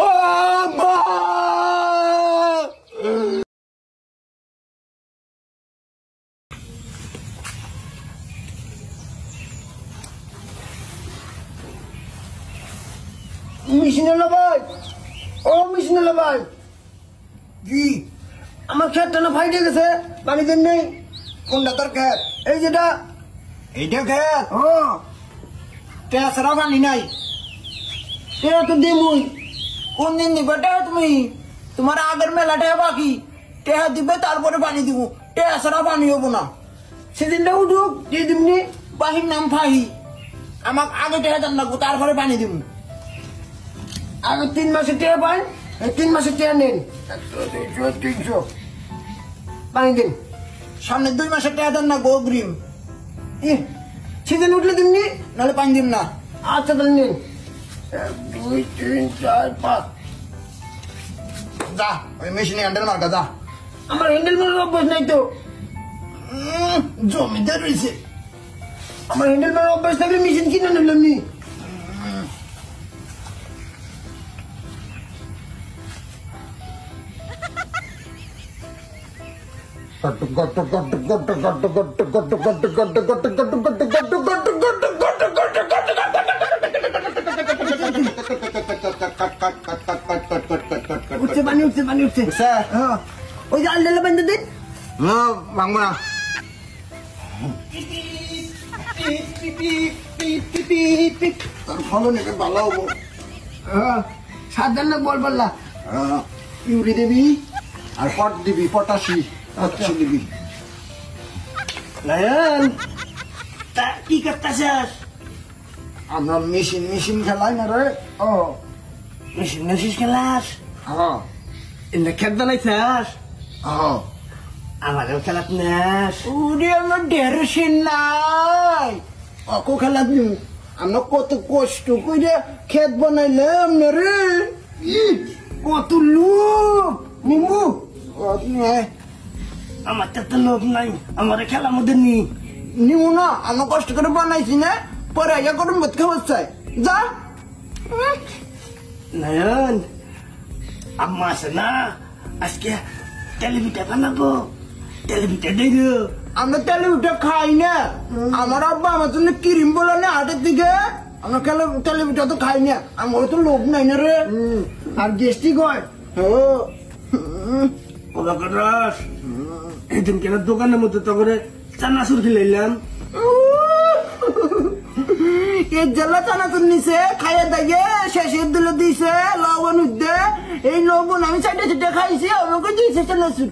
ও মা মিশিনালা ভাই ও মিশিনালা ভাই জি আমার খেতটা না ফাইটে গেছে পানি দেন নেই কোনটা তোর খেত এই যেটা এইটা খেত ও টেয়া ছাড়া পানি নাই টেয়া তো দিমুই কোন দিন দিবে টেয়া তুমি তোমার আগের মেলা টেয়া বাকি টেয়া দিবে তারপরে পানি দিব টেয়া ছাড়া পানি হবো না সেদিনটা উঠুক দিয়ে দিবনি বাহির নাম ফাহি আমাকে আগে টেয়া দেন লাগবো তারপরে পানি দিব আগে 3 মাসের টেয়া পাই 3 মাসের টেয়া নেন 300 পানি দিন সামনে 2 মাসের টেয়া দেন না গো অগ্রিম সেদিন উঠলে দিমনি নাহলে পানি দিম না আচ্ছা তাহলে নিন 1 2 3 4 5 যা ওই মেশিনে হ্যান্ডেল মার্কা যা আমার হ্যান্ডেল মারার অভ্যাস নাই তো জমিদার রয়েছে আমার হ্যান্ডেল মারার অভ্যাস থাকলে মেশিন কিনে নিলাম নি উঠছে পানি উঠছে পানি উঠছে ওই জাল ঢেলে বেঁধে দিন না ভাঙবো না তোর ফলো নেবে ভালো হবো সাবধান বল বললা ইউরি দেবি আর পট দিবি পটাশি আচ্ছা দিবি লায়ন তা কি করতেছিস আমরা মেশিন খেলাই না রে ও মেশিন খেলাস হ্যাঁ এনে খেত বানাইছিস হ্যাঁ আমারও খেলাত নাস উড়ে আমার ডেরোশন নাই অকো খেলাত নি আমরা কত কষ্ট করে খেত বানাইলাম না রে কত লোক নিমু আমার তো লোক নাই আমার খেলার মধ্যে নিমু না আমরা কষ্ট করে বানাইছি না পরে আগে করে মত খাওয়া চাই যা নয়ন আম্মা আছে না আজকে তেলেপিঠা বানাবো তেলেপিঠা দেখো আমরা তেলেপিঠা খাই না আমার আব্বা আমার জন্য ক্রিম বলে না হাটের দিকে আমরা তেলেপিঠা তো খাই না আমার তো লোভ নাই না রে আর গেস্টিক হয় রস এদিন কেন দোকানের মধ্যে তো করে চানাচুর খেলাইলাম এই জেলা চানাচুর নিছে খাইয়া দাইয়ে শেষের দিলে দিছে লবণ উঠে এই লবণ আমি চাইটে চাইটে খাইছি আমাকে দিয়েছে চানাচুর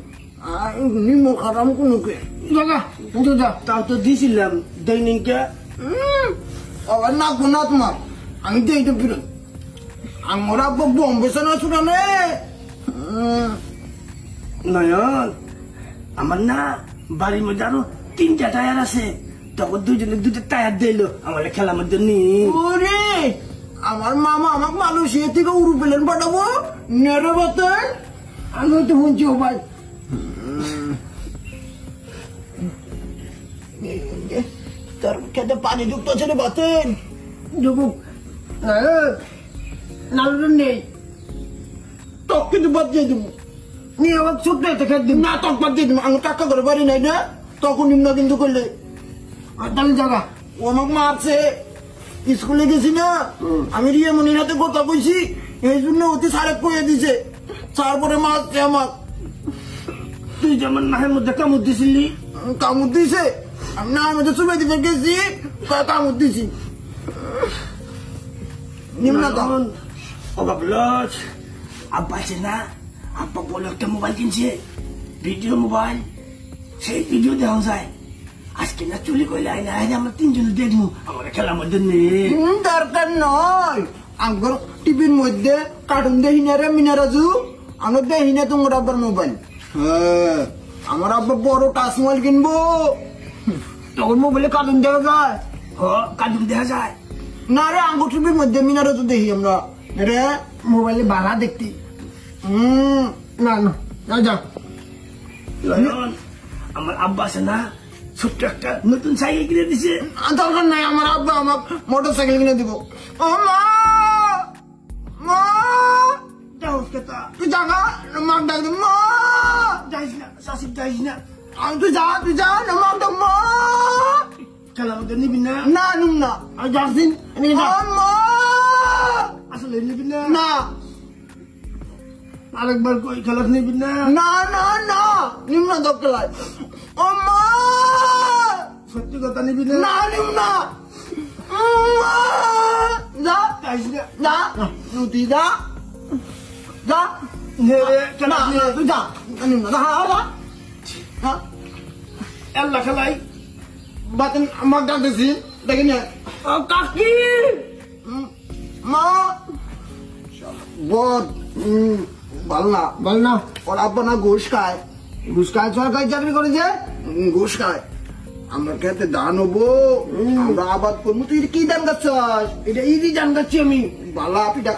নিমো খারাম কোনো কে জাগা যা তাও তো দিছিলাম দৈনিককে আবার নাকবো না তোমার আমি দেই তো ফিরত আমার আব্বা বম্বে চানাচুর আনে নয়ন আমার না বাড়ির মধ্যে আরো 3টা টায়ার আছে তখন দুজনে 2টা টায়ার দিল আমার খেলার মধ্যে ওরে আমার মামা আমাকে মালয়েশিয়া থেকে উড়ু প্লেন পাঠাবো নেড়ে বাতেন আমি তো শুনছি ও ভাই তোর খেতে পানি যুক্ত ছেলে বাতেন যুবক নালু নেই টক কিন্তু বাদ দিয়ে দেবো নিয়ে আমার ছোট্ট একটা খেত দিব না টক বাদ দিয়ে দেবো আমি টাকা করে বাড়ি নাই না তখন নিম্ন কিন্তু করলে তাহলে জায়গা ও আমাকে মারছে স্কুলে গেছি না আমি রিয়ামনির হাতে কথা কইছি এই জন্য অতি সারে কয়ে দিছে তারপরে মারছে আমার তুই যেমন নাহের মধ্যে কামড় দিছিলি কামড় দিছে আমি নাহের মধ্যে চুপে দিতে গেছি কামড় দিছি নিম্ন তখন অভাব লস আব্বা আছে না আব্বা বলে একটা মোবাইল কিনছে ভিডিও মোবাইল সেই ভিডিও দেওয়া যায় আজকে না চুরি করলে আইনা আইনা আমরা 3জন দেখবো আমার খেলার মধ্যে নেই দরকার নয় আমার টিভির মধ্যে কার্টুন দেখি না রে মিনারাজু আমরা দেখি না তোমার আব্বার মোবাইল হ্যাঁ আমার আব্বা বড় টাচ মোবাইল কিনবো তখন মোবাইলে কার্টুন দেখা যায় কার্টুন দেখা যায় না রে আঙ্গুর টিভির মধ্যে মিনারাজু দেখি আমরা রে মোবাইলে বালা দেখতি না না না যা আমার আব্বা আছে না ছোট্ট একটা নতুন সাইকেল কিনে দিছে দরকার নাই আমার আব্বা আমাকে মোটর সাইকেল কিনে দিব ও মা তুই জাগা মাক ডাক দে মা যাইস না শাসিব যাইস না আমি তুই যা না মাক ডাক মা খেলা আমাদের নিবি না না নুম না আর যাচ্ছিন মা আসলে নিবি না না আরেকবার কই খেলা নিবি না না না না নিম না দপ্তরায় ও মা সত্যি কথা নিবি না না নিম না যা যাইস না যা তুই যা যা খেলা না তুই যা নিম না হ্যাঁ আল্লাহ খেলাই বাতেন আমাকে ডাকতেছি দেখে নিয়ে কাকি মা বদ ভালো না বল না ওর আব্বা না ঘুষ খায় ঘুষকায় সরকারি চাকরি করেছে ঘুষ খায় আমরা খেতে ধান হবো আমরা আবাদ করবো তুই কি ধান গাছছস এটা ইদি জান গাচ্ছি আমি বালা পিঠা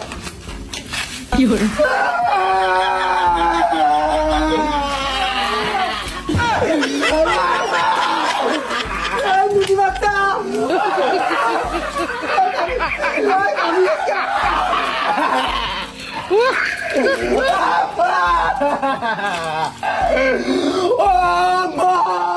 বুঝি বাচ্চা ও মা